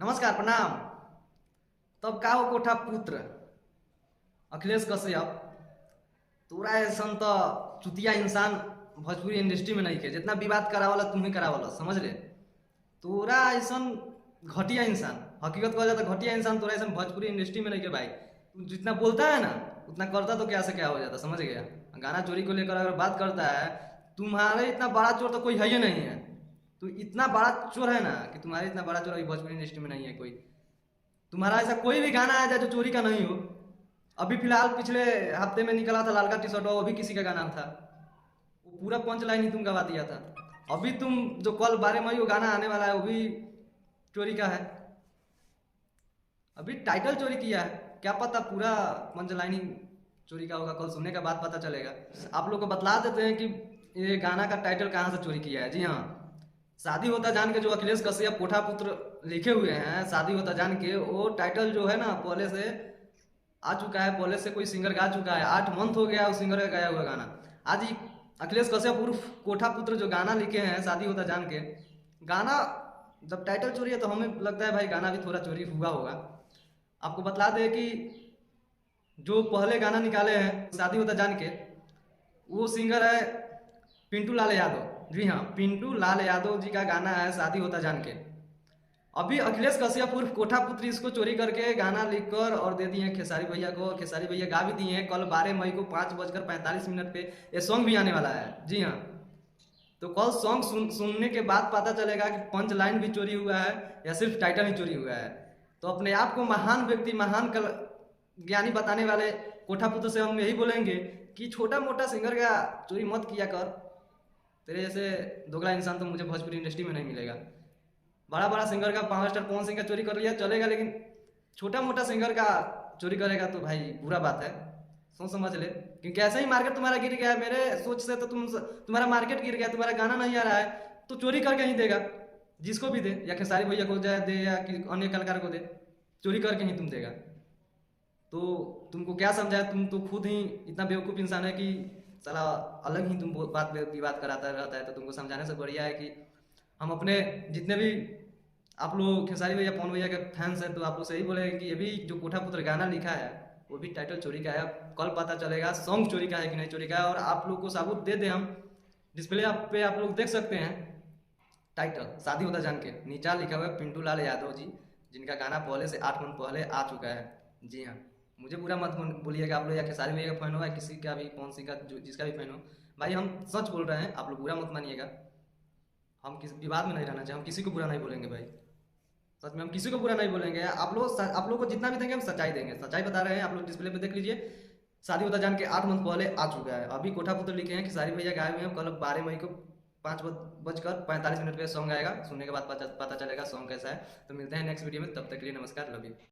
नमस्कार प्रणाम। तब का हो कोठा पुत्र अखिलेश कश्यप, तोरा ऐसन तो चुतिया इंसान भोजपुरी इंडस्ट्री में नहीं के जितना विवाद करावला तुम ही करावला, समझ ले। तोरा ऐसन घटिया इंसान, हकीकत कहा जाता घटिया इंसान तोरा ऐसन भोजपुरी इंडस्ट्री में नहीं के भाई। तू जितना बोलता है ना उतना करता तो क्या से क्या हो जाता, समझ गया। गाना चोरी को लेकर अगर बात करता है, तुम्हारे इतना बड़ा चोर तो कोई है ही नहीं है। तू इतना बड़ा चोर है ना कि तुम्हारे इतना बड़ा चोर अभी भोजपुरी इंडस्ट्री में नहीं है कोई। तुम्हारा ऐसा कोई भी गाना आ जाए जो चोरी का नहीं हो। अभी फिलहाल पिछले हफ्ते में निकला था लाल का टी शर्ट, वो भी किसी का गाना था। वो पूरा पंच लाइन ही तुम गवा दिया था। अभी तुम जो कल 12 मई को गाना आने वाला है वो भी चोरी का है। अभी टाइटल चोरी किया है, क्या पता पूरा पंच लाइन ही चोरी का होगा। कल सुनने के बाद पता चलेगा। आप लोग को बतला देते हैं कि ये गाना का टाइटल कहाँ से चोरी किया है। जी हाँ, शादी होता जान के जो अखिलेश कश्यप कोठा पुत्र लिखे हुए हैं, शादी होता जान के, वो टाइटल जो है ना पहले से आ चुका है। पहले से कोई सिंगर गा चुका है, 8 मंथ हो गया उस सिंगर का गाया हुआ गाना। आज ही अखिलेश कश्यप उर्फ कोठा पुत्र जो गाना लिखे हैं शादी होता जान के, गाना जब टाइटल चोरी है तो हमें लगता है भाई गाना भी थोड़ा चोरी हुआ होगा। आपको बतला दे कि जो पहले गाना निकाले हैं शादी होता जान के, वो सिंगर है पिंटू लाल यादव। जी हाँ, पिंटू लाल यादव जी का गाना है शादी होता जान के। अभी अखिलेश कश्यप उर्फ कोठा पुत्री इसको चोरी करके गाना लिखकर और दे दिए हैं खेसारी भैया को। खेसारी भैया गा भी दिए हैं। कल 12 मई को 5:45 पे ये सॉन्ग भी आने वाला है। जी हाँ, तो कल सॉन्ग सुनने के बाद पता चलेगा कि पंच लाइन भी चोरी हुआ है या सिर्फ टाइटल ही चोरी हुआ है। तो अपने आप को महान व्यक्ति, महान कल ज्ञानी बताने वाले कोठा पुत्र से हम यही बोलेंगे कि छोटा मोटा सिंगर का चोरी मत किया कर। तेरे जैसे दोगला इंसान तो मुझे भोजपुरी इंडस्ट्री में नहीं मिलेगा। बड़ा बड़ा सिंगर का, पावर स्टार पवन सिंह का चोरी कर लिया चलेगा, लेकिन छोटा मोटा सिंगर का चोरी करेगा तो भाई बुरा बात है। सोच समझ ले, क्योंकि ऐसा ही मार्केट तुम्हारा गिर गया है। मेरे सोच से तो तुम्हारा मार्केट गिर गया, तुम्हारा गाना नहीं आ रहा है तो चोरी करके ही देगा। जिसको भी दे, या खेसारी भैया को जाए दे या अन्य कलाकार को दे, चोरी करके ही तुम देगा। तो तुमको क्या समझाए, तुम तो खुद ही इतना बेवकूफ़ इंसान है कि साला अलग ही तुम बात विवाद कराता रहता है। तो तुमको समझाने से बढ़िया है कि हम अपने जितने भी आप लोग खेसारी भैया पवन भैया के फैंस हैं, तो आप लोग से ही बोले कि ये भी जो कोठा पुत्र गाना लिखा है वो भी टाइटल चोरी का है। कल पता चलेगा सॉन्ग चोरी का है कि नहीं चोरी का है। और आप लोग को सबूत दे दें हम, डिस्प्ले पे आप लोग देख सकते हैं। टाइटल शादी होता जान के, नीचा लिखा हुआ है पिंटू लाल यादव जी, जिनका गाना पहले से 8 मंथ पहले आ चुका है। जी हाँ, मुझे बुरा मत बोलिएगा आप लोग, या खेसारी भैया का फैन हो या किसी का भी, पवन सिंह का, जो जिसका भी फैन हो। भाई हम सच बोल रहे हैं, आप लोग बुरा मत मानिएगा। हम किसी विवाद में नहीं रहना चाहिए, हम किसी को बुरा नहीं बोलेंगे भाई। सच में हम किसी को बुरा नहीं बोलेंगे। आप लोग को जितना भी देंगे हम सच्चाई देंगे, सच्चाई बता रहे हैं। आप लोग डिस्प्ले पे देख लीजिए, शादी होता जान के 8 मंथ पहले आ चुका है। अभी कोठा पुत्र लिखे हैं कि सारी भैया गाए हुए हैं। कल 12 मई को 5:45 पे सॉन्ग आएगा। सुनने के बाद पता चलेगा सॉन्ग कैसा है। तो मिलते हैं नेक्स्ट वीडियो में, तब तक के लिए नमस्कार, लव यू।